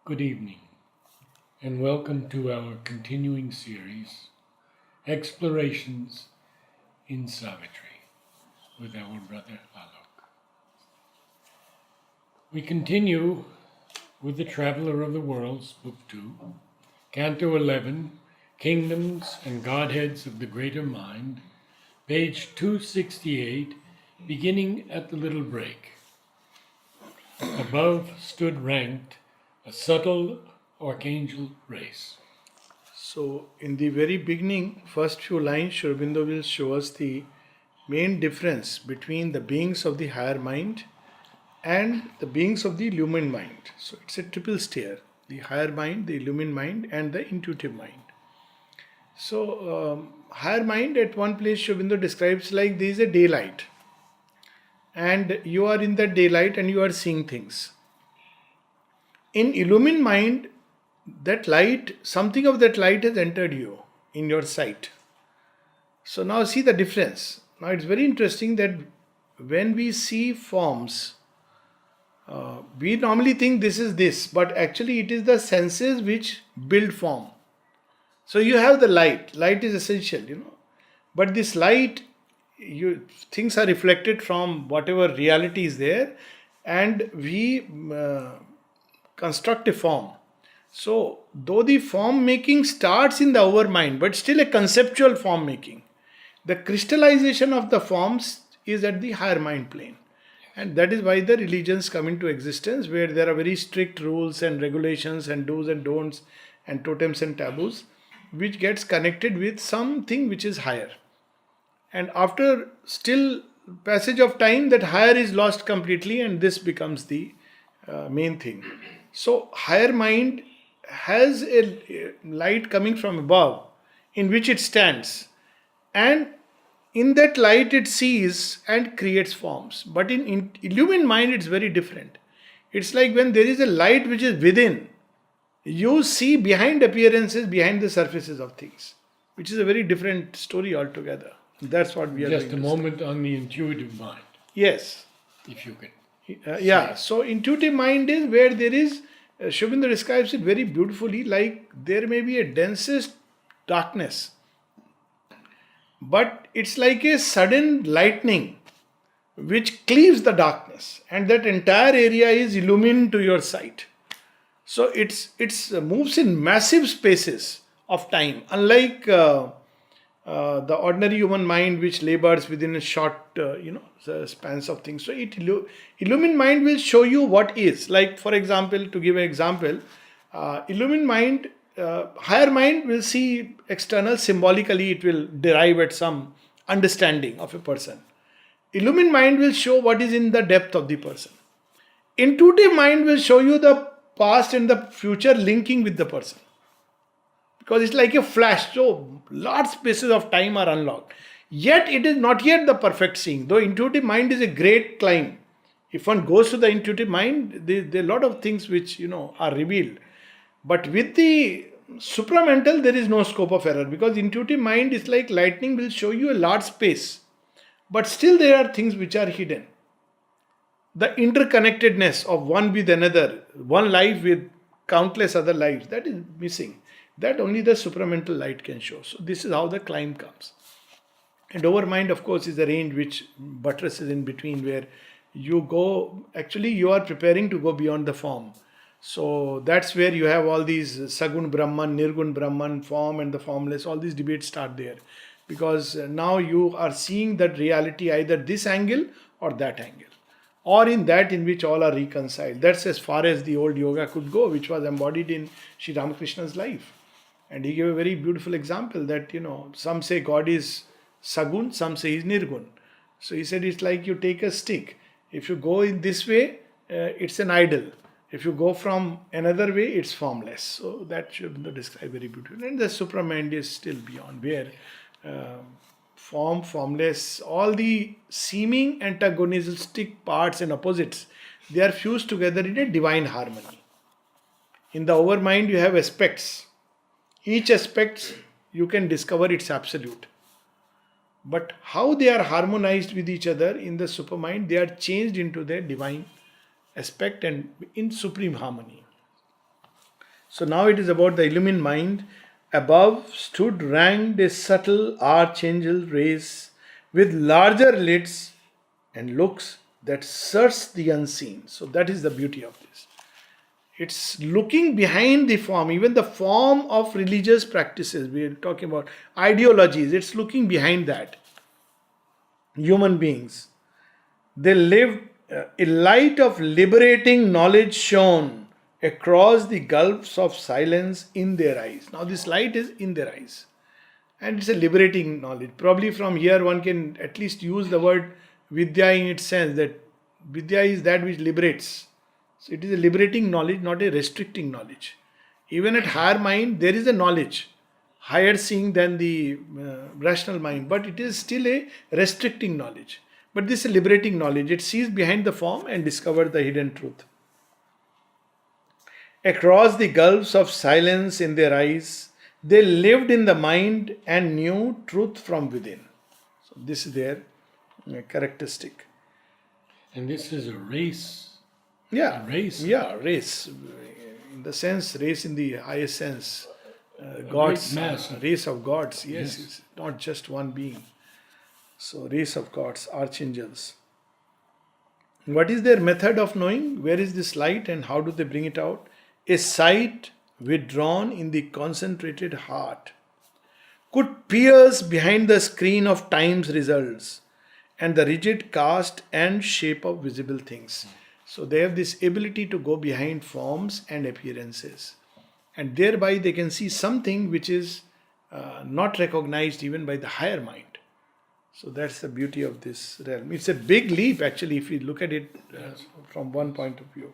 Good evening, and welcome to our continuing series, Explorations in Savitri, with our brother Alok. We continue with The Traveler of the Worlds, Book 2, Canto 11, Kingdoms and Godheads of the Greater Mind, page 268, beginning at the little break. Above stood ranked a subtle archangel race. So, in the very beginning, first few lines, Sri Aurobindo will show us the main difference between the beings of the higher mind and the beings of the illumined mind. So, it's a triple stair: the higher mind, the illumined mind, and the intuitive mind. So, higher mind at one place, Sri Aurobindo describes like there is a daylight, and you are in that daylight and you are seeing things. In illumined mind, that light, something of that light has entered you in your sight. So now see the difference. Now it's very interesting that when we see forms, we normally think this is this, but actually it is the senses which build form. So you have the light. Light is essential. But this light, things are reflected from whatever reality is there, and we construct a form. So, though the form making starts in the our mind, but still a conceptual form making, the crystallization of the forms is at the higher mind plane. And that is why the religions come into existence, where there are very strict rules and regulations and do's and don'ts and totems and taboos, which gets connected with something which is higher. And after still passage of time, that higher is lost completely, and this becomes the main thing. So, higher mind has a light coming from above in which it stands, and in that light it sees and creates forms. But in illumined mind it's very different. It's like when there is a light which is within, you see behind appearances, behind the surfaces of things, which is a very different story altogether. That's what we are Just a going to moment on the intuitive mind, say. Yes. if you can. So intuitive mind is where there is, Sri Aurobindo describes it very beautifully, like there may be a densest darkness, but it's like a sudden lightning which cleaves the darkness, and that entire area is illumined to your sight. So it's moves in massive spaces of time, unlike the ordinary human mind which labors within a short spans of things. So illumined mind will show you what is. Like, for example, to give an example, illumined mind, higher mind will see external symbolically, it will derive at some understanding of a person. Illumined mind will show what is in the depth of the person. Intuitive mind will show you the past and the future linking with the person, because it's like a flash. So large spaces of time are unlocked. Yet it is not yet the perfect seeing. Though intuitive mind is a great climb. If one goes to the intuitive mind, there are a lot of things which are revealed. But with the supramental, there is no scope of error, because intuitive mind is like lightning, will show you a large space. But still there are things which are hidden. The interconnectedness of one with another, one life with countless other lives, that is missing. That only the supramental light can show. So this is how the climb comes. And overmind, of course, is the range which buttresses in between, where you go, actually you are preparing to go beyond the form. So that's where you have all these Sagun Brahman, Nirgun Brahman, form and the formless, all these debates start there. Because now you are seeing that reality either this angle or that angle, or in that in which all are reconciled. That's as far as the old yoga could go, which was embodied in Sri Ramakrishna's life. And he gave a very beautiful example that, some say God is Sagun, some say he's Nirgun. So he said it's like you take a stick. If you go in this way, it's an idol. If you go from another way, it's formless. So that should be described very beautifully. And the supramind is still beyond, where form, formless, all the seeming antagonistic parts and opposites, they are fused together in a divine harmony. In the overmind, you have aspects. Each aspect you can discover its absolute. But how they are harmonized with each other in the supermind, they are changed into their divine aspect and in supreme harmony. So now it is about the illumined mind. Above stood ranked a subtle archangel race with larger lids and looks that search the unseen. So that is the beauty of this. It's looking behind the form, even the form of religious practices. We are talking about ideologies, it's looking behind that. Human beings, they lived a light of liberating knowledge shone across the gulfs of silence in their eyes. Now, this light is in their eyes, and it's a liberating knowledge. Probably from here, one can at least use the word Vidya in its sense that Vidya is that which liberates. So, it is a liberating knowledge, not a restricting knowledge. Even at higher mind, there is a knowledge, higher seeing than the rational mind, but it is still a restricting knowledge. But this is a liberating knowledge. It sees behind the form and discovers the hidden truth. Across the gulfs of silence in their eyes, they lived in the mind and knew truth from within. So this is their characteristic. And this is a race. Yeah, A race. Yeah, race. In the sense, race in the highest sense. Gods, mass. race of gods. Yes, Yes. it's not just one being. So, race of gods, archangels. What is their method of knowing? Where is this light and how do they bring it out? A sight withdrawn in the concentrated heart could pierce behind the screen of time's results and the rigid cast and shape of visible things. So they have this ability to go behind forms and appearances, and thereby they can see something which is not recognized even by the higher mind. So that's the beauty of this realm. It's a big leap actually if you look at it from one point of view.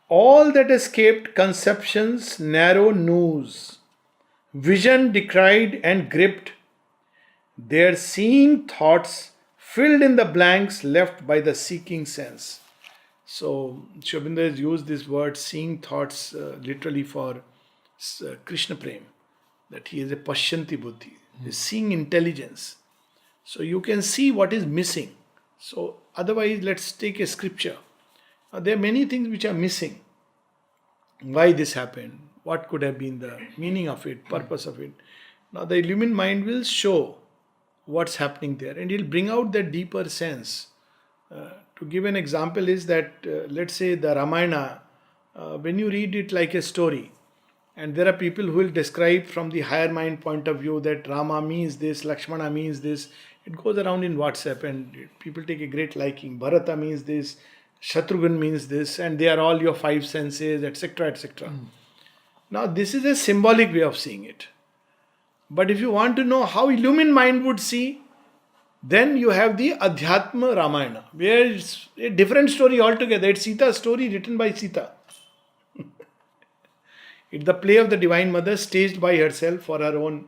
All that escaped conception's narrow noose, vision decried and gripped, their seeing thoughts filled in the blanks left by the seeking sense. So Shobinda has used this word seeing thoughts literally for Krishna Prem, that he is a Pashyanti Buddhi, is seeing intelligence. So you can see what is missing. So otherwise, let's take a scripture. There are many things which are missing. Why this happened? What could have been the meaning of it, purpose of it? Now the illumined mind will show what's happening there, and it'll bring out that deeper sense. To give an example is that, let's say the Ramayana, when you read it like a story, and there are people who will describe from the higher mind point of view that Rama means this, Lakshmana means this. It goes around in WhatsApp and people take a great liking. Bharata means this, Shatrughan means this, and they are all your five senses, etc., etc. Now, this is a symbolic way of seeing it. But if you want to know how illumined mind would see, then you have the Adhyatma Ramayana, where it's a different story altogether. It's Sita's story written by Sita. It's the play of the Divine Mother staged by herself for her own.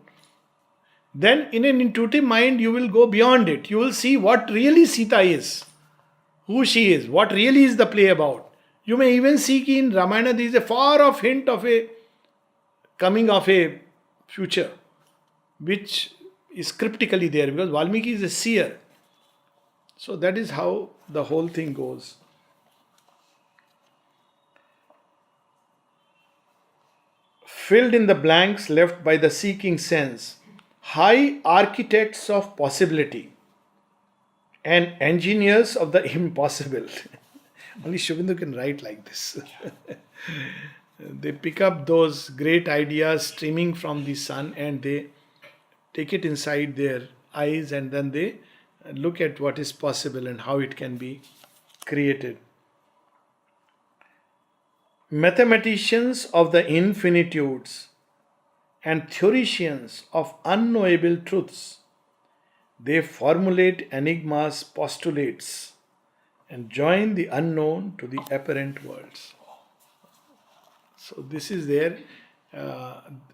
Then in an intuitive mind, you will go beyond it. You will see what really Sita is, who she is, what really is the play about. You may even see in Ramayana there is a far off hint of a coming of a future, which is cryptically there because Valmiki is a seer. So that is how the whole thing goes. Filled in the blanks left by the seeking sense, high architects of possibility and engineers of the impossible. Only Shobindu can write like this. They pick up those great ideas streaming from the sun and they take it inside their eyes and then they look at what is possible and how it can be created. Mathematicians of the infinitudes and theoreticians of unknowable truths, they formulate enigmas, postulates, and join the unknown to the apparent worlds. So this is there.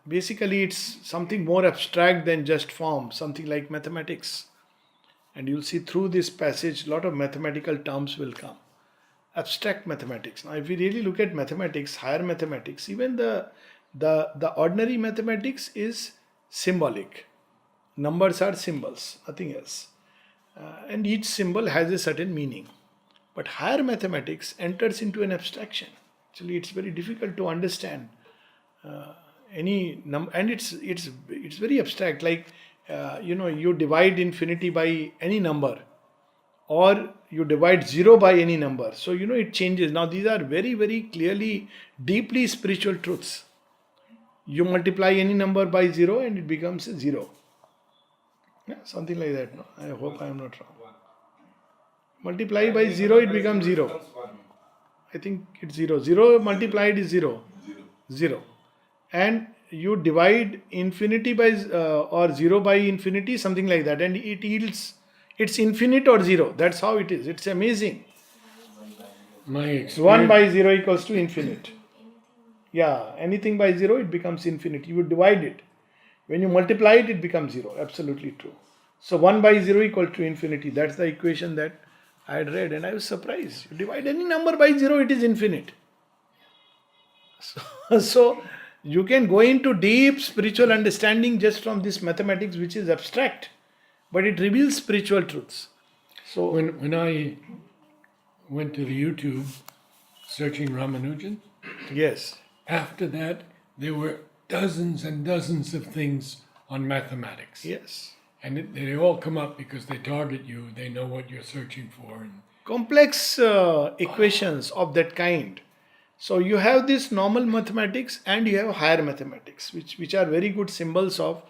Basically, it's something more abstract than just form, something like mathematics. And you'll see through this passage, a lot of mathematical terms will come. Abstract mathematics. Now, if we really look at mathematics, higher mathematics, even the ordinary mathematics is symbolic. Numbers are symbols, nothing else. And each symbol has a certain meaning. But higher mathematics enters into an abstraction. Actually, it's very difficult to understand any number, and it's very abstract. Like you divide infinity by any number, or you divide zero by any number. So it changes. Now these are very very clearly, deeply spiritual truths. You multiply any number by zero, and it becomes a zero. Yeah, something like that. No, I hope I am not wrong. Multiply by zero, it becomes zero. I think it's zero. Zero multiplied is zero. Zero. And you divide infinity by or zero by infinity, something like that, and it yields it's infinite or zero. That's how it is. It's amazing. My experience, 1 by 0 equals to infinite. Yeah, anything by 0, it becomes infinite. You divide it. When you multiply it, it becomes 0. Absolutely true. So 1 by 0 equal to infinity. That's the equation that I had read, and I was surprised. You divide any number by 0, it is infinite. So you can go into deep spiritual understanding just from this mathematics, which is abstract, but it reveals spiritual truths. So when I went to the YouTube searching Ramanujan, yes, after that there were dozens and dozens of things on mathematics. yes. And they all come up because they target you. They know what you're searching for. And Complex equations of that kind. So you have this normal mathematics and you have higher mathematics, which are very good symbols of,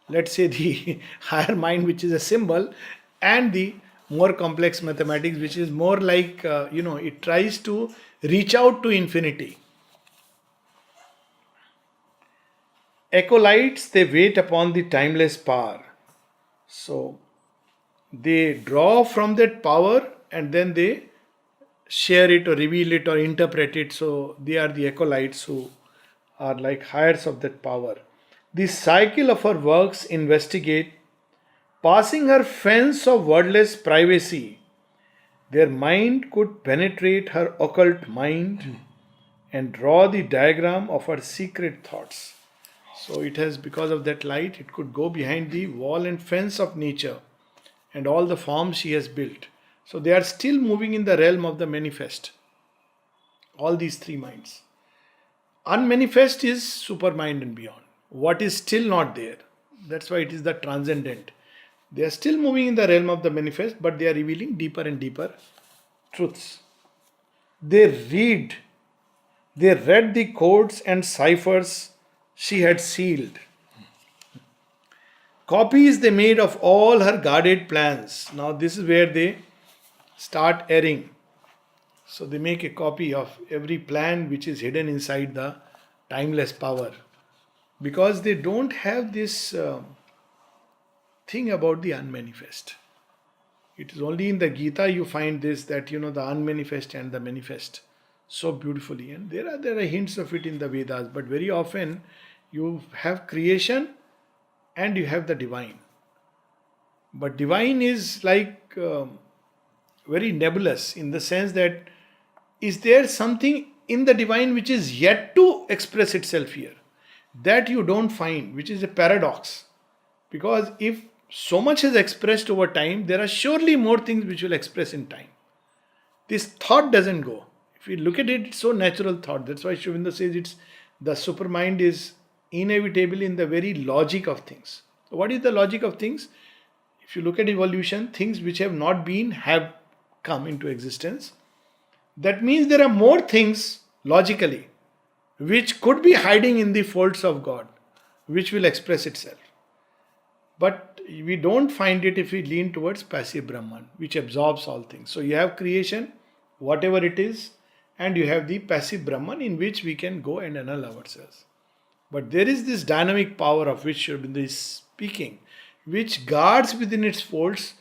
let's say, the higher mind, which is a symbol, and the more complex mathematics, which is more like, it tries to reach out to infinity. Acolytes, they wait upon the timeless power. So they draw from that power and then they share it or reveal it or interpret it. So they are the acolytes who are like heirs of that power. The cycle of her works investigate, passing her fence of wordless privacy. Their mind could penetrate her occult mind and draw the diagram of her secret thoughts. So it has, because of that light, it could go behind the wall and fence of nature and all the forms she has built. So they are still moving in the realm of the manifest. All these three minds. Unmanifest is supermind and beyond. What is still not there. That's why it is the transcendent. They are still moving in the realm of the manifest, but they are revealing deeper and deeper truths. They read the codes and ciphers she had sealed. Copies they made of all her guarded plans. Now this is where they start erring. So they make a copy of every plan which is hidden inside the timeless power. Because they don't have this thing about the unmanifest. It is only in the Gita you find this, that the unmanifest and the manifest so beautifully. And there are hints of it in the Vedas, but very often you have creation and you have the divine. But divine is like very nebulous, in the sense that is there something in the divine which is yet to express itself here, that you don't find, which is a paradox. Because if so much is expressed over time, there are surely more things which will express in time. This thought doesn't go. If you look at it, it's so natural thought. That's why Sri Aurobindo says the supermind is inevitable in the very logic of things. So what is the logic of things? If you look at evolution, things which have not been have come into existence. That means there are more things logically which could be hiding in the folds of God, which will express itself. But we don't find it if we lean towards passive Brahman, which absorbs all things. So you have creation, whatever it is, and you have the passive Brahman in which we can go and annul ourselves. But there is this dynamic power of which Sri Aurobindo is speaking, which guards within its folds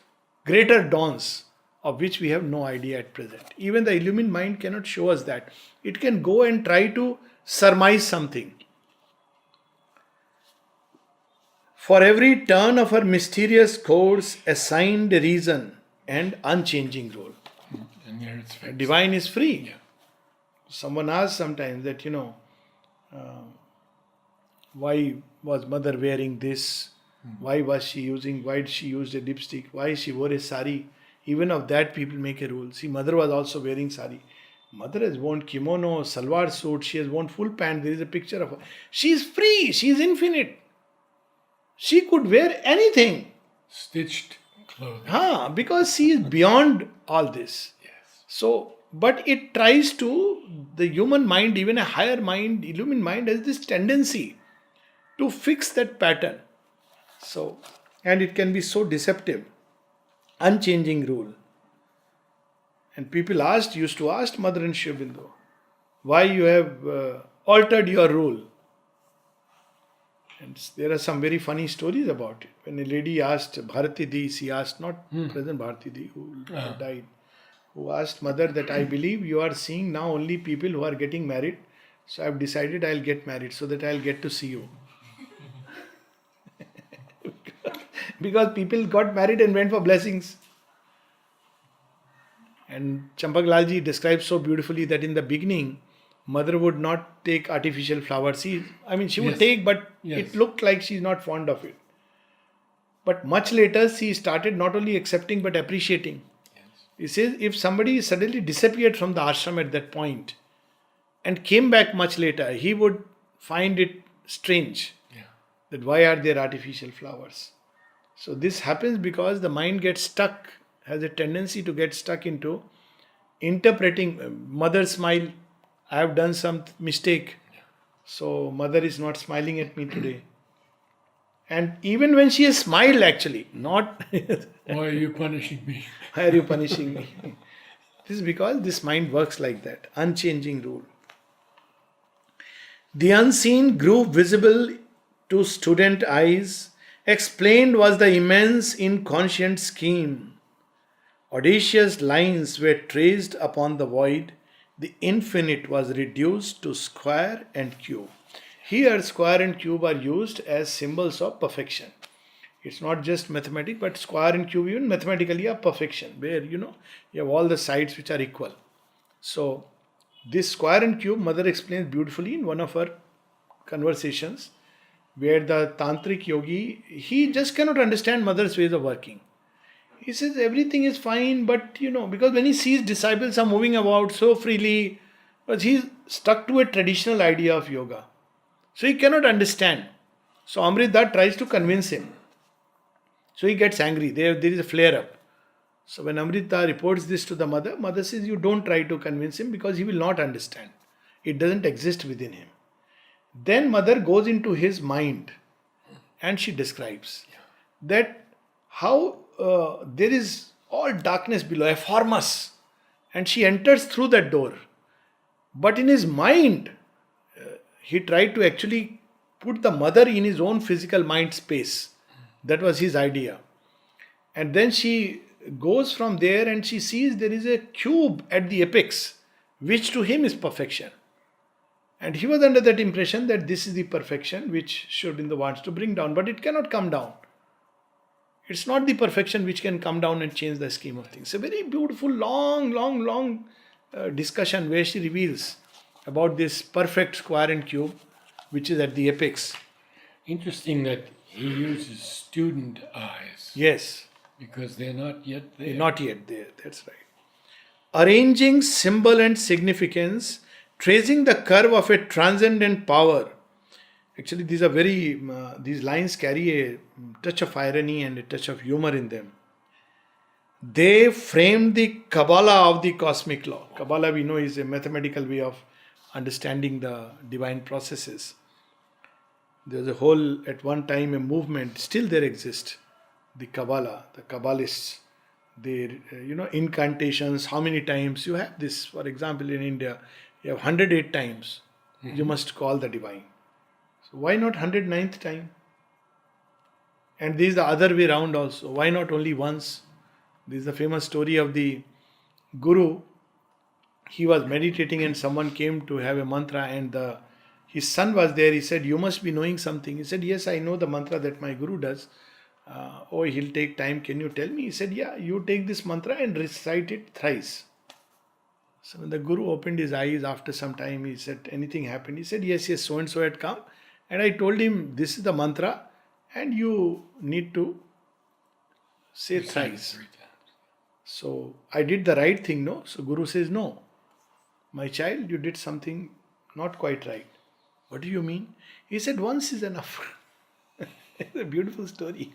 greater dawns, of which we have no idea at present. Even the illumined mind cannot show us that. It can go and try to surmise something. For every turn of her mysterious course assigned a reason and unchanging role. and there it's fixed. Divine is free. Yeah. Someone asks sometimes that, why was mother wearing this? Why did she use a lipstick? Why she wore a sari? Even of that people make a rule. See, mother was also wearing sari. Mother has worn kimono, salwar suit, she has worn full pant. There is a picture of her. She is free, she is infinite. She could wear anything. Stitched clothing. Because she is beyond all this. Yes. So, but it tries to, the human mind, even a higher mind, illumined mind, has this tendency to fix that pattern. So, and it can be so deceptive, unchanging rule. And people used to ask Mother and Shiv Bindu, why you have altered your rule. And there are some very funny stories about it. When a lady asked Bharati Di, she asked, not present Bharati Di, who died, who asked Mother that I believe you are seeing now only people who are getting married. So I have decided I'll get married so that I'll get to see you. Because people got married and went for blessings. And Champaklalji describes so beautifully that in the beginning, Mother would not take artificial flowers. She would take, but it looked like she's not fond of it. But much later, she started not only accepting but appreciating. Yes. He says if somebody suddenly disappeared from the ashram at that point and came back much later, he would find it strange that why are there artificial flowers? So this happens because the mind gets stuck, has a tendency to get stuck into interpreting. Mother smile, I have done some mistake. So Mother is not smiling at me today. And even when she has smiled actually, not Why are you punishing me? why are you punishing me? This is because this mind works like that, unchanging rule. The unseen grew visible to student eyes. Explained was the immense inconscient scheme. Audacious lines were traced upon the void. The infinite was reduced to square and cube. Here, square and cube are used as symbols of perfection. It's not just mathematics, but square and cube even mathematically are perfection, where you have all the sides which are equal. So, this square and cube, Mother explains beautifully in one of her conversations, where the tantric yogi, he just cannot understand Mother's ways of working. He says everything is fine, but because when he sees disciples are moving about so freely, but he's stuck to a traditional idea of yoga. So he cannot understand. So Amrita tries to convince him. So he gets angry. There is a flare up. So when Amrita reports this to the mother, mother says, you don't try to convince him because he will not understand. It doesn't exist within him. Then mother goes into his mind and she describes that how there is all darkness below, a formous, and she enters through that door. But in his mind, he tried to actually put the mother in his own physical mind space. That was his idea. And then she goes from there and she sees there is a cube at the apex, which to him is perfection. And he was under that impression that this is the perfection which Sri Aurobindo wants to bring down, but it cannot come down. It's not the perfection which can come down and change the scheme of things. It's a very beautiful, long discussion where she reveals about this perfect square and cube which is at the apex. Interesting that he uses student eyes. Yes. Because they're not yet there. They're not yet there, that's right. Arranging symbol and significance, tracing the curve of a transcendent power. Actually, these lines carry a touch of irony and a touch of humor in them. They framed the Kabbalah of the cosmic law. Kabbalah, we know, is a mathematical way of understanding the divine processes. There's a whole, at one time, a movement, still there exists. The Kabbalah, the Kabbalists, their, incantations, how many times you have this. For example, in India, you have 108 times you must call the divine. So why not 109th time? And this is the other way around also. Why not only once? This is the famous story of the Guru. He was meditating and someone came to have a mantra and his son was there. He said, you must be knowing something. He said, yes, I know the mantra that my Guru does. He'll take time. Can you tell me? He said, yeah, you take this mantra and recite it thrice. So when the Guru opened his eyes after some time, he said, anything happened? He said, yes, so and so had come. And I told him, this is the mantra and you need to say thrice. So I did the right thing, no? So Guru says, no. My child, you did something not quite right. What do you mean? He said, once is enough. It's a beautiful story.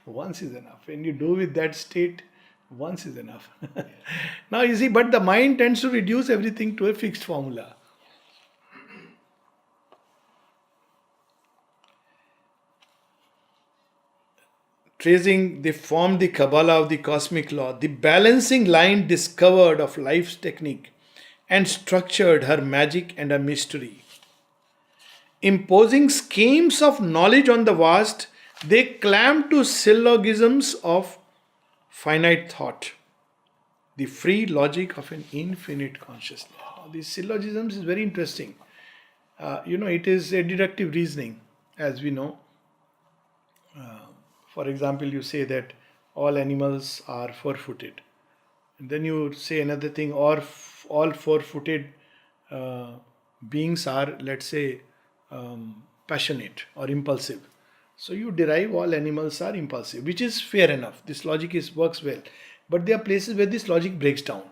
Once is enough. When you do with that state, once is enough. Now you see, but the mind tends to reduce everything to a fixed formula. Tracing, they formed the Kabbalah of the cosmic law, the balancing line discovered of life's technique, and structured her magic and her mystery. Imposing schemes of knowledge on the vast, they clamped to syllogisms of finite thought, the free logic of an infinite consciousness. Now, these syllogisms is very interesting. It is a deductive reasoning, as we know. For example, you say that all animals are four-footed. And then you say another thing, or all four-footed beings are, let's say, passionate or impulsive. So you derive all animals are impulsive, which is fair enough. This logic works well. But there are places where this logic breaks down.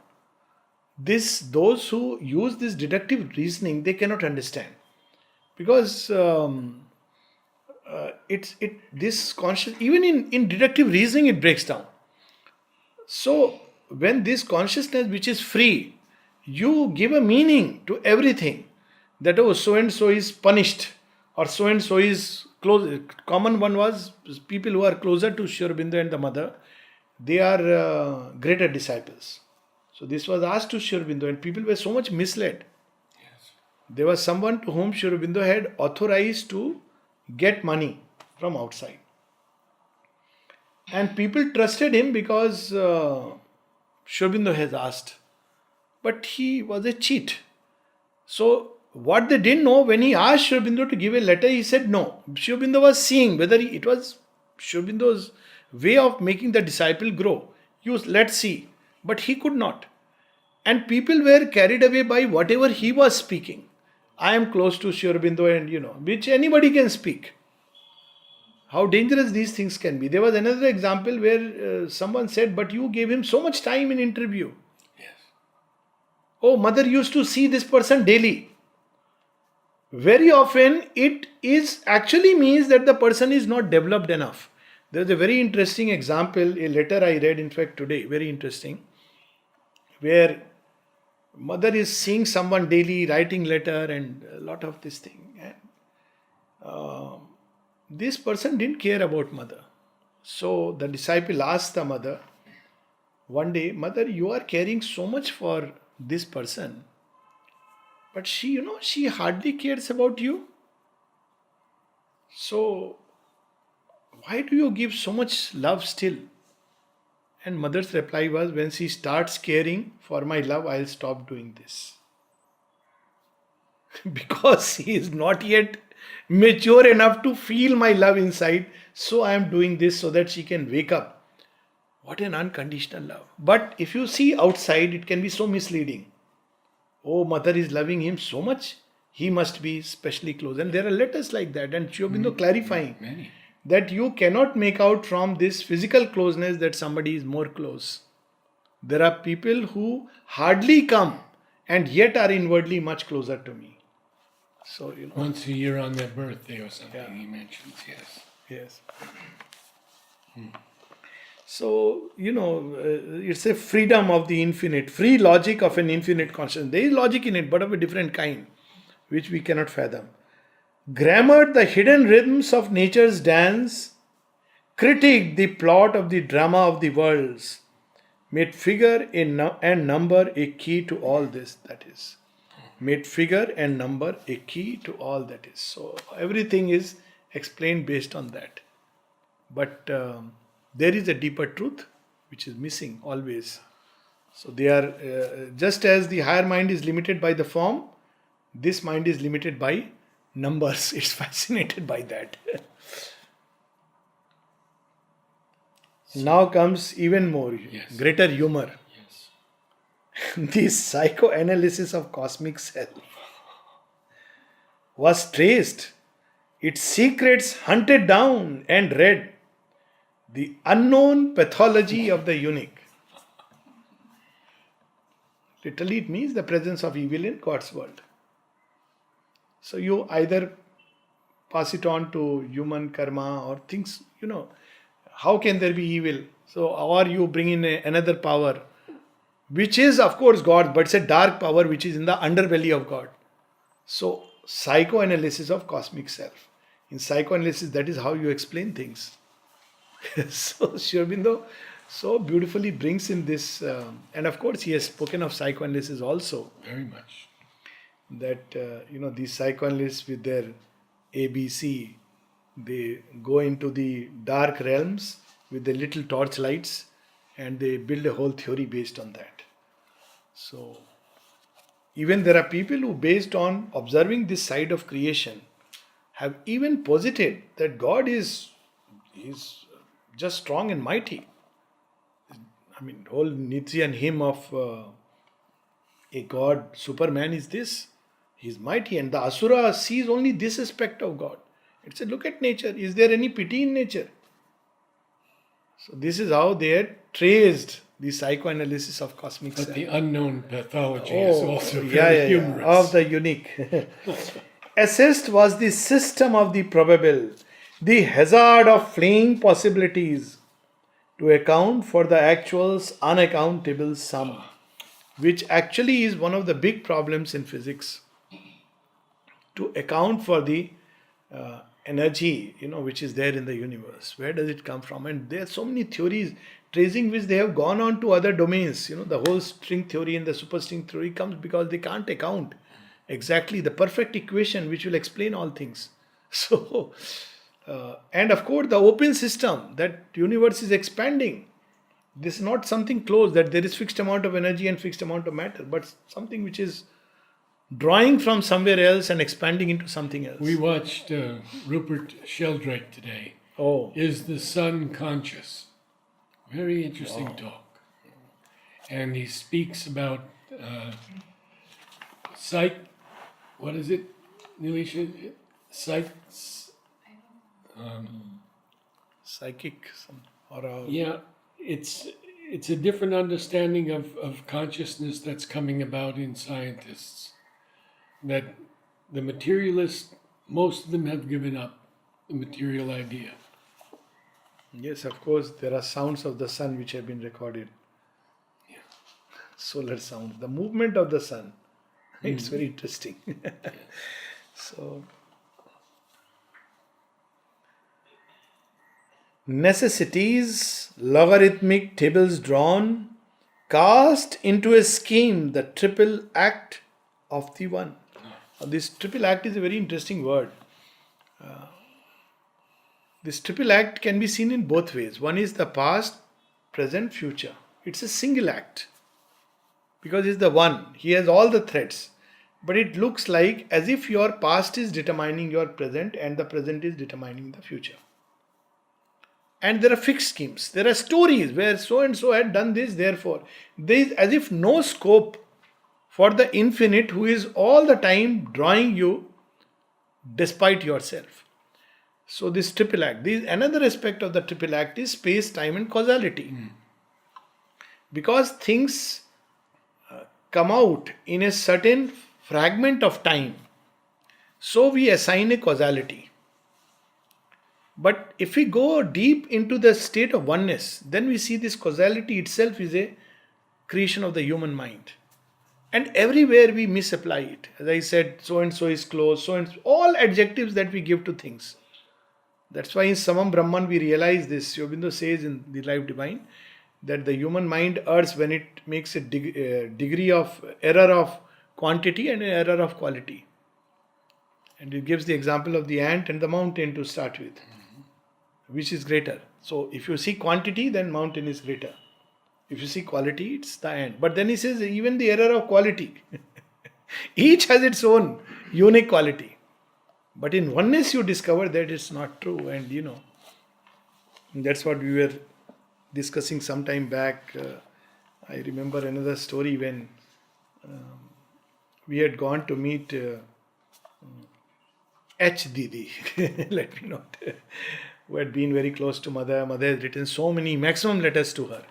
Those who use this deductive reasoning, they cannot understand. Because this conscious, even in deductive reasoning, it breaks down. So when this consciousness, which is free, you give a meaning to everything, that so and so is punished, or so and so is close. Common one was people who are closer to Sri Aurobindo and the mother, they are greater disciples. So this was asked to Sri Aurobindo, and people were so much misled. Yes. There was someone to whom Sri Aurobindo had authorized to get money from outside. And people trusted him because Sri Aurobindo has asked. But he was a cheat. So what they didn't know, when he asked Sri Aurobindo to give a letter, he said no. Sri Aurobindo was seeing whether it was Sri Aurobindo's way of making the disciple grow. Let's see. But he could not. And people were carried away by whatever he was speaking. I am close to Sri Aurobindo, and which anybody can speak. How dangerous these things can be. There was another example where someone said, but you gave him so much time in interview. Yes. Oh, mother used to see this person daily. Very often it is actually means that the person is not developed enough. There is a very interesting example, a letter I read in fact today, very interesting, where mother is seeing someone daily, writing letter and a lot of this thing. And this person didn't care about mother. So the disciple asked the mother, one day, mother, you are caring so much for this person, but she, she hardly cares about you. So why do you give so much love still? And mother's reply was, when she starts caring for my love, I'll stop doing this. Because he is not yet mature enough to feel my love inside, so I am doing this so that she can wake up. What an unconditional love. But if you see outside, it can be so misleading. Oh, mother is loving him so much, he must be specially close. And there are letters like that, and Sri Aurobindo clarifying Many. that you cannot make out from this physical closeness that somebody is more close. There are people who hardly come and yet are inwardly much closer to me. So, Once a year on their birthday or something, Yeah. he mentions, yes. Yes. So, it's a freedom of the infinite, free logic of an infinite consciousness. There is logic in it, but of a different kind, which we cannot fathom. Grammared the hidden rhythms of nature's dance, critiqued the plot of the drama of the worlds, made figure and number a key to all this, that is. Made figure and number a key to all that is. So everything is explained based on that. But there is a deeper truth which is missing always. So they are, just as the higher mind is limited by the form, this mind is limited by numbers. It's fascinated by that. Now comes even more, Yes. greater humor. Yes. The psychoanalysis of cosmic self was traced, its secrets hunted down and read. The unknown pathology of the unique. Literally, it means the presence of evil in God's world. So you either pass it on to human karma or things, how can there be evil? So, or you bring in another power, which is, of course, God, but it's a dark power which is in the underbelly of God. So, psychoanalysis of cosmic self. In psychoanalysis, that is how you explain things. So, Sri Aurobindo so beautifully brings in this, and of course, he has spoken of psychoanalysis also. Very much. That these psychoanalysts with their ABC, they go into the dark realms with the little torchlights, and they build a whole theory based on that. So even there are people who, based on observing this side of creation, have even posited that God is just strong and mighty. I mean, whole Nietzschean hymn of a God, Superman is this. He is mighty, and the Asura sees only this aspect of God. It said, look at nature. Is there any pity in nature? So this is how they had traced the psychoanalysis of cosmic But self. the unknown pathology is also very humorous. Of the unique. Assist was the system of the probable, the hazard of fleeing possibilities to account for the actual's unaccountable sum, which actually is one of the big problems in physics. To account for the energy, which is there in the universe. Where does it come from? And there are so many theories tracing which they have gone on to other domains. The whole string theory and the superstring theory comes because they can't account exactly the perfect equation which will explain all things. So, and of course, the open system, that universe is expanding. This is not something closed, that there is fixed amount of energy and fixed amount of matter, but something which is drawing from somewhere else and expanding into something else. We watched Rupert Sheldrake today. Oh. Is the sun conscious? Very interesting talk. And he speaks about what is it, Nilisha? Psychic, yeah, it's a different understanding of consciousness that's coming about in scientists. That the materialists, most of them have given up the material idea. Yes, of course, there are sounds of the sun which have been recorded. Yeah. Solar sound, the movement of the sun. It's very interesting. So, necessities, logarithmic tables drawn, cast into a scheme the triple act of the one. This triple act is a very interesting word. This triple act can be seen in both ways. One is the past, present, future. It's a single act because it's the one. He has all the threads. But it looks like as if your past is determining your present and the present is determining the future. And there are fixed schemes. There are stories where so and so had done this, therefore. There is as if no scope for the infinite who is all the time drawing you despite yourself. So this triple act, another aspect of the triple act is space, time and causality. Because things come out in a certain fragment of time, so we assign a causality. But if we go deep into the state of oneness, then we see this causality itself is a creation of the human mind. And everywhere we misapply it. As I said, so and so is close, so and so, all adjectives that we give to things. That's why in Samam Brahman we realize this. Sri Aurobindo says in the Life Divine that the human mind errs when it makes a degree of error of quantity and an error of quality. And it gives the example of the ant and the mountain to start with. Which is greater? So if you see quantity, then mountain is greater. If you see quality, it's the ant. But then he says even the error of quality. Each has its own unique quality. But in oneness you discover that it's not true. And that's what we were discussing some time back. I remember another story when we had gone to meet H. Didi. Let me not. Who had been very close to Mother. Mother has written so many maximum letters to her.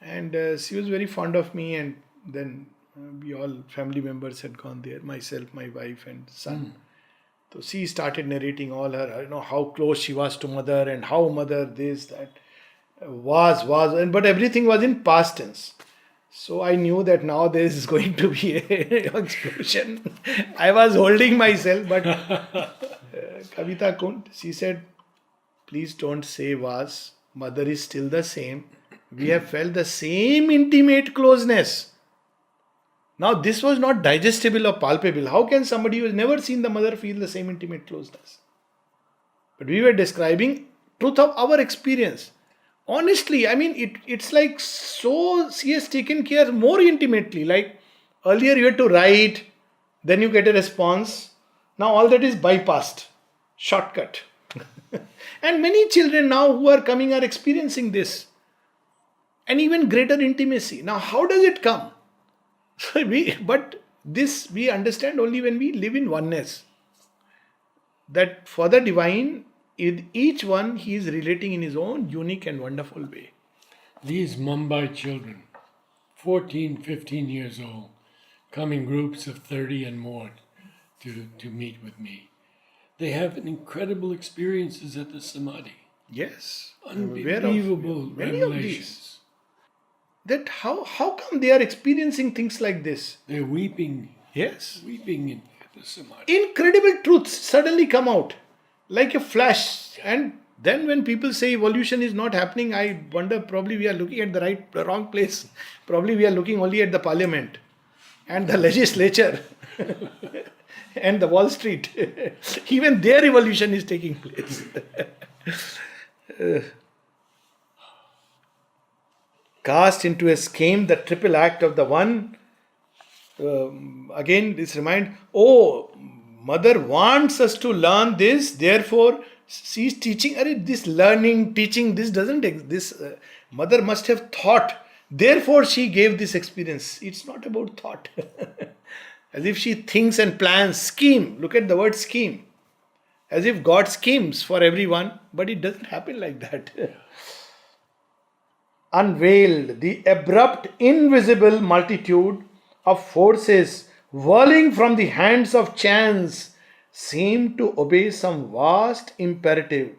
And she was very fond of me, and then We all family members had gone there, myself, my wife and son. So she started narrating all her, how close she was to mother and how mother this, that, but everything was in past tense. So I knew that now there is going to be a explosion. I was holding myself, but Kavita couldn't. She said, please don't say was. Mother is still the same. We have felt the same intimate closeness. Now this was not digestible or palpable. How can somebody who has never seen the mother feel the same intimate closeness? But we were describing truth of our experience. Honestly, it's like so she has taken care more intimately. Like earlier you had to write, then you get a response. Now all that is bypassed. Shortcut. And many children now who are coming are experiencing this. And even greater intimacy. Now how does it come? But this we understand only when we live in oneness. That for the divine, in each one he is relating in his own unique and wonderful way. These Mumbai children, 14, 15 years old, come in groups of 30 and more to meet with me. They have incredible experiences at the Samadhi. Yes. Unbelievable many of revelations. these. That how come they are experiencing things like this? They're weeping. Yes. Weeping at the Samadhi. Incredible truths suddenly come out like a flash. And then when people say evolution is not happening, I wonder probably we are looking at the wrong place. Probably we are looking only at the parliament and the legislature and the Wall Street. Even their evolution is taking place. Cast into a scheme the triple act of the one. Again, this remind, mother wants us to learn this, therefore she is teaching. This learning, teaching, this doesn't exist. Mother must have thought, therefore she gave this experience. It's not about thought. As if she thinks and plans, scheme. Look at the word scheme. As if God schemes for everyone, but it doesn't happen like that. Unveiled, the abrupt, invisible multitude of forces whirling from the hands of chance seem to obey some vast imperative.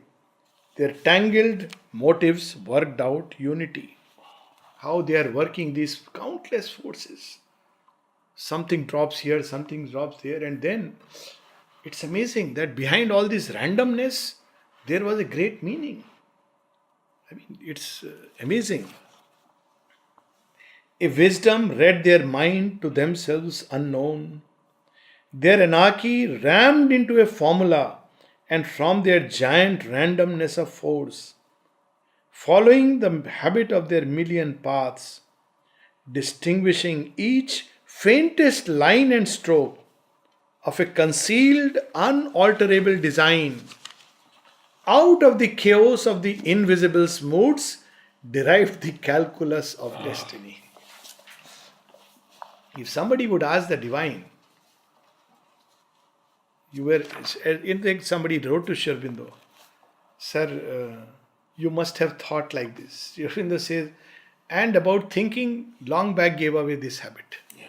Their tangled motives worked out unity. How they are working these countless forces. Something drops here, something drops there, and then it's amazing that behind all this randomness, there was a great meaning. It's amazing. A wisdom read their mind to themselves unknown. Their anarchy rammed into a formula, and from their giant randomness of force, following the habit of their million paths, distinguishing each faintest line and stroke of a concealed, unalterable design, out of the chaos of the invisible moods derived the calculus of destiny. If somebody would ask the divine, somebody wrote to Sri Aurobindo, sir, you must have thought like this. Sri Aurobindo says, and about thinking, long back gave away this habit. Yeah.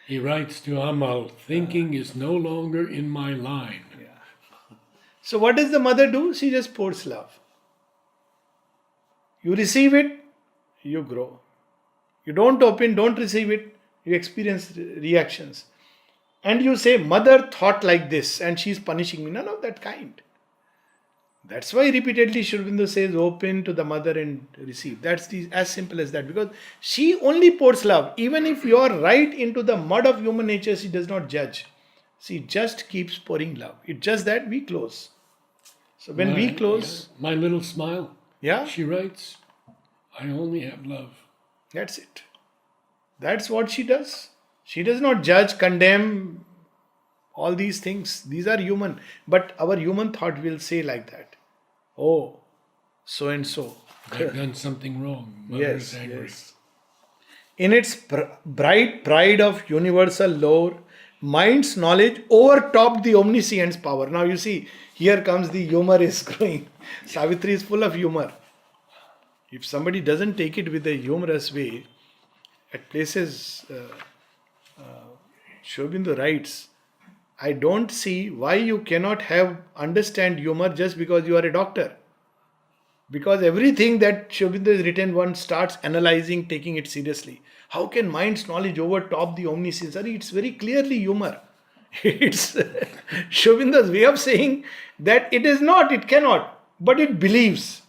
He writes to Amal, thinking is no longer in my line. Yeah. So what does the mother do? She just pours love. You receive it, you grow. You don't receive it, you experience reactions. And you say, mother thought like this and she is punishing me. None of that kind. That's why repeatedly Sri Aurobindo says, open to the mother and receive. That's as simple as that. Because she only pours love. Even if you are right into the mud of human nature, she does not judge. She just keeps pouring love. It's just that we close. So when we close... Yeah, my little smile. Yeah. She writes, I only have love. That's it. That's what she does. She does not judge, condemn, all these things. These are human. But our human thought will say like that. Oh, so and so. I've done something wrong. Mother is angry. Yes. In its bright pride of universal lore, mind's knowledge overtopped the omniscient's power. Now you see, here comes the humor is growing. Savitri is full of humor. If somebody doesn't take it with a humorous way, at places, Sri Aurobindo writes, I don't see why you cannot understand humor just because you are a doctor. Because everything that Sri Aurobindo has written, one starts analyzing, taking it seriously. How can mind's knowledge overtop the omniscience? It's very clearly humor. It's Sri Aurobindo's way of saying that it is not, it cannot, but it believes.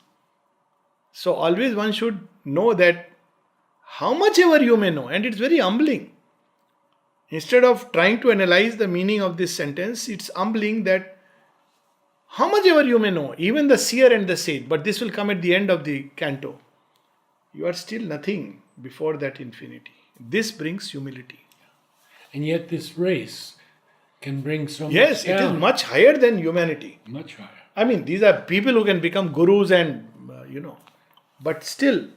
So always one should know that how much ever you may know, and it's very humbling. Instead of trying to analyze the meaning of this sentence, it's humbling that how much ever you may know, even the seer and the sage, but this will come at the end of the canto. You are still nothing before that infinity. This brings humility. And yet this race can bring so much Yes, down. it is much higher than humanity. Much higher. I mean, these are people who can become gurus and, but still,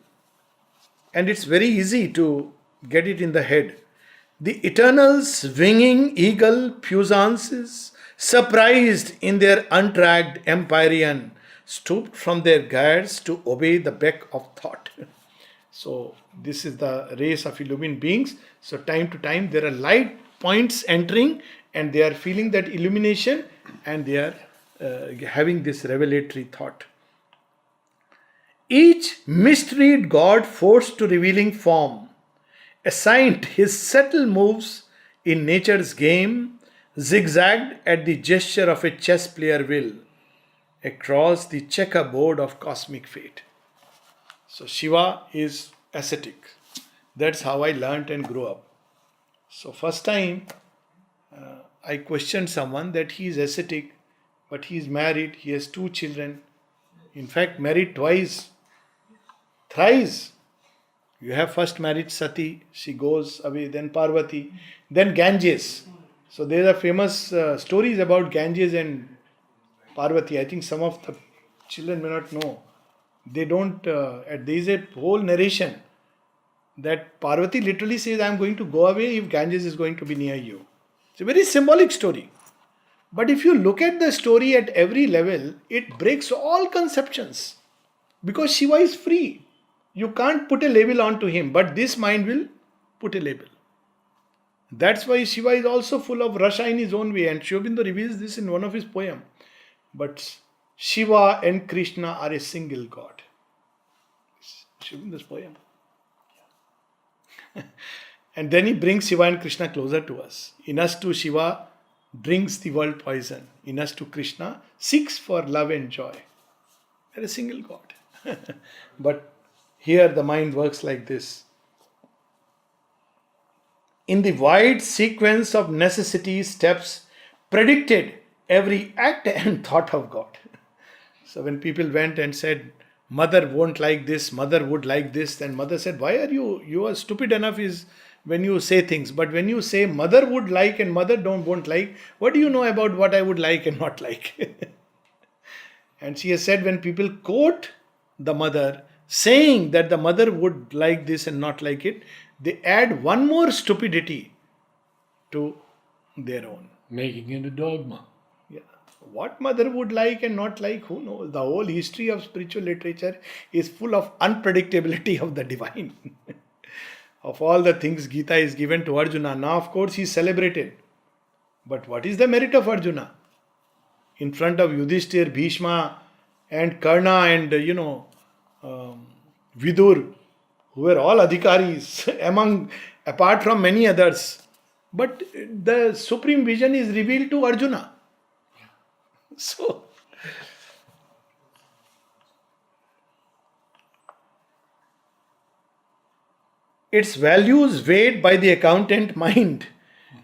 and it's very easy to get it in the head. The eternals, winging eagle puissances, surprised in their untracked empyrean, stooped from their guards to obey the beck of thought. So, this is the race of illumined beings. So, time to time, there are light points entering, and they are feeling that illumination, and they are having this revelatory thought. Each mysteried god forced to revealing form, assigned his subtle moves in nature's game, zigzagged at the gesture of a chess player will, across the checkerboard of cosmic fate. So Shiva is ascetic. That's how I learnt and grew up. So first time I questioned someone that he is ascetic, but he is married, he has 2 children. In fact, married twice, thrice. You have first married Sati, she goes away, then Parvati, then Ganges. So there are famous stories about Ganges and Parvati. I think some of the children may not know. They don't, there is a whole narration that Parvati literally says, I am going to go away if Ganges is going to be near you. It's a very symbolic story. But if you look at the story at every level, it breaks all conceptions. Because Shiva is free. You can't put a label onto him, but this mind will put a label. That's why Shiva is also full of rasha in his own way, and Sri Aurobindo reveals this in one of his poems. But Shiva and Krishna are a single god. Sri Aurobindo's poem. And then he brings Shiva and Krishna closer to us. In us to Shiva drinks the world poison. In us to Krishna seeks for love and joy. They're a single god. But here the mind works like this. In the wide sequence of necessity steps predicted every act and thought of God. So when people went and said, mother won't like this, mother would like this, then mother said, why are you are stupid enough is when you say things. But when you say mother would like and mother won't like, what do you know about what I would like and not like? And she has said when people quote the mother, saying that the mother would like this and not like it, they add one more stupidity to their own. Making it a dogma. Yeah. What mother would like and not like, who knows? The whole history of spiritual literature is full of unpredictability of the divine. Of all the things Gita is given to Arjuna, now of course he is celebrated. But what is the merit of Arjuna? In front of Yudhishthir, Bhishma and Karna and Vidur, who were all adhikaris apart from many others. But the supreme vision is revealed to Arjuna. So, its values weighed by the accountant mind,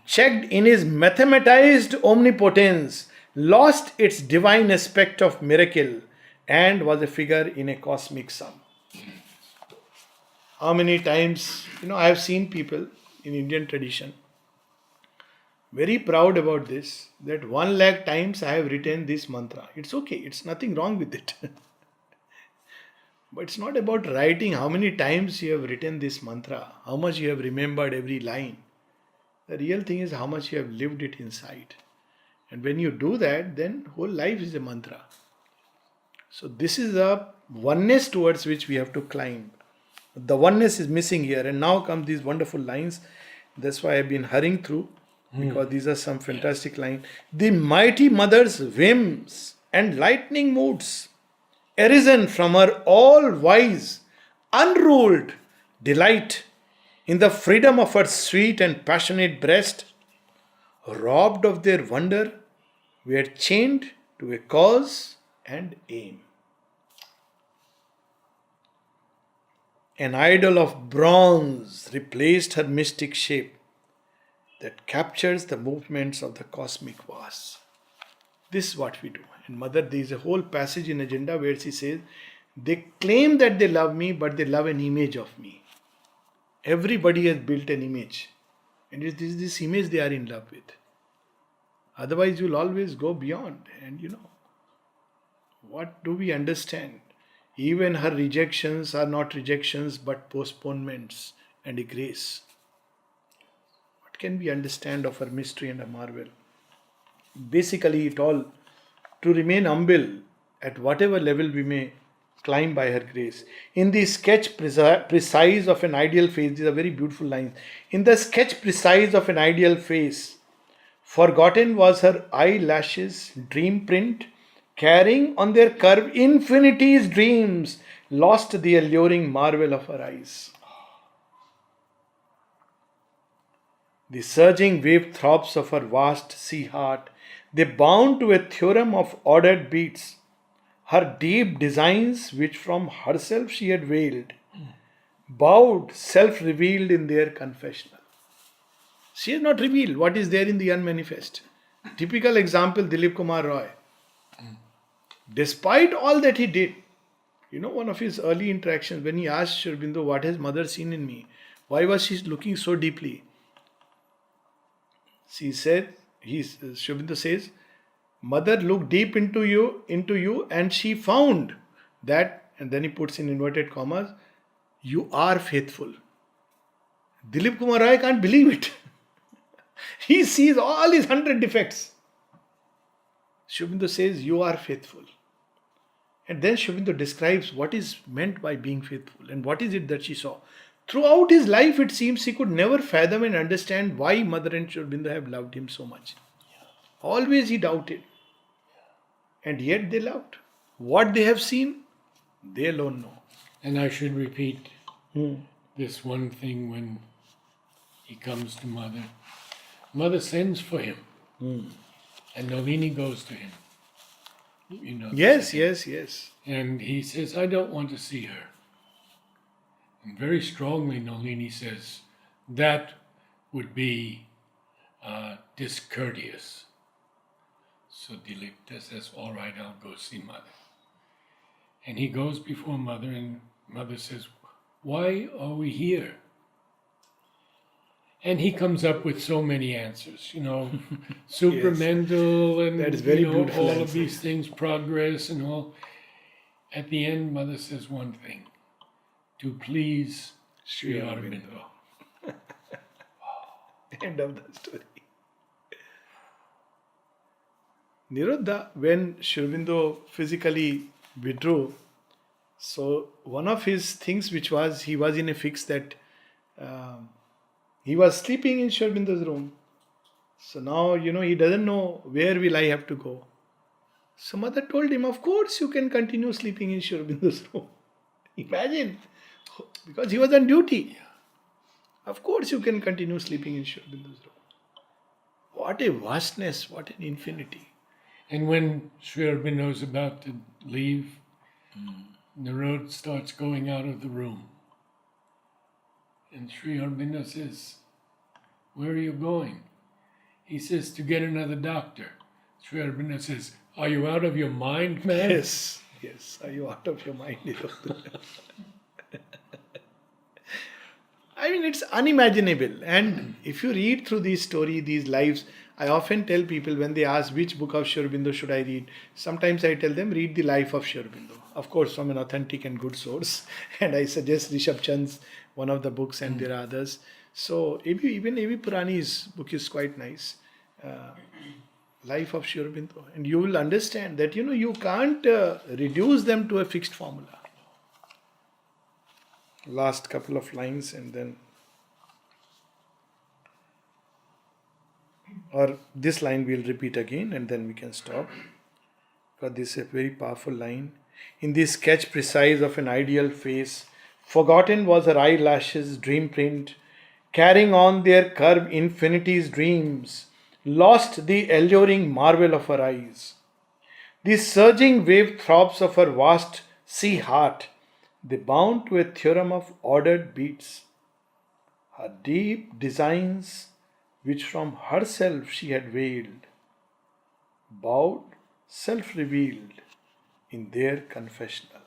checked in his mathematized omnipotence, lost its divine aspect of miracle, and was a figure in a cosmic sum. How many times, I have seen people in Indian tradition very proud about this, that 1 lakh times I have written this mantra. It's okay, it's nothing wrong with it. But it's not about writing how many times you have written this mantra, how much you have remembered every line. The real thing is how much you have lived it inside. And when you do that, then whole life is a mantra. So this is a oneness towards which we have to climb. The oneness is missing here, and now come these wonderful lines. That's why I've been hurrying through, because these are some fantastic lines. The mighty mother's whims and lightning moods, arisen from her all wise, unruled delight in the freedom of her sweet and passionate breast, robbed of their wonder, were chained to a cause and aim. An idol of bronze replaced her mystic shape that captures the movements of the cosmic vast. This is what we do. And Mother, there is a whole passage in Agenda where she says, they claim that they love me, but they love an image of me. Everybody has built an image. And it is this image they are in love with. Otherwise, you'll always go beyond. And what do we understand? Even her rejections are not rejections but postponements and a grace. What can we understand of her mystery and her marvel? Basically, it all to remain humble at whatever level we may climb by her grace. In the sketch precise of an ideal face, these are very beautiful lines. In the sketch precise of an ideal face, forgotten was her eyelashes' dream print, carrying on their curve infinity's dreams, lost the alluring marvel of her eyes. The surging wave throbs of her vast sea heart, they bound to a theorem of ordered beats. Her deep designs, which from herself she had veiled, bowed, self-revealed in their confessional. She has not revealed what is there in the unmanifest. Typical example, Dilip Kumar Roy. Despite all that he did, one of his early interactions, when he asked Sri Aurobindo, what has mother seen in me? Why was she looking so deeply? She said, Sri Aurobindo says, mother looked deep into you and she found that, and then he puts in inverted commas, you are faithful. Dilip Kumar Roy can't believe it. He sees all his 100 defects. Sri Aurobindo says, you are faithful. And then Sri Aurobindo describes what is meant by being faithful and what is it that she saw. Throughout his life, it seems he could never fathom and understand why Mother and Sri Aurobindo have loved him so much. Always he doubted. And yet they loved. What they have seen, they alone know. And I should repeat this one thing when he comes to Mother. Mother sends for him. And Nalini goes to him. Yes. And he says, I don't want to see her. And very strongly Nalini says, that would be discourteous. So Dilip says, all right, I'll go see Mother. And he goes before Mother, and Mother says, why are we here? And he comes up with so many answers, supramental and that is very beautiful all answer. of these things, progress and all. At the end, Mother says one thing, to please Sri Aurobindo. End of the story. Niruddha, when Sri Aurobindo physically withdrew, so one of his things which was, he was in a fix that he was sleeping in Sri Aurobindo's room. So now, he doesn't know where will I have to go. So Mother told him, of course you can continue sleeping in Sri Aurobindo's room. Imagine, because he was on duty. Of course you can continue sleeping in Sri Aurobindo's room. What a vastness, what an infinity. And when Sri Aurobindo is about to leave, Narad starts going out of the room. And Sri Aurobindo says, where are you going? He says, to get another doctor. Sri Aurobindo says, are you out of your mind, man? Yes. Are you out of your mind? I mean, it's unimaginable. And if you read through these stories, these lives, I often tell people when they ask which book of Sri Aurobindo should I read, sometimes I tell them read the life of Sri Aurobindo. Of course, from an authentic and good source. And I suggest Rishabh Chand's one of the books, and there are others. So even A.V. Purani's book is quite nice. Life of Sri Aurobindo. And you will understand that, you can't reduce them to a fixed formula. Last couple of lines and then, or this line we'll repeat again and then we can stop. Because this is a very powerful line. In this sketch precise of an ideal face, forgotten was her eyelashes' dream print, carrying on their curve infinity's dreams, lost the alluring marvel of her eyes. The surging wave throbs of her vast sea heart, they bound to a theorem of ordered beats. Her deep designs, which from herself she had veiled, bowed, self revealed in their confessional.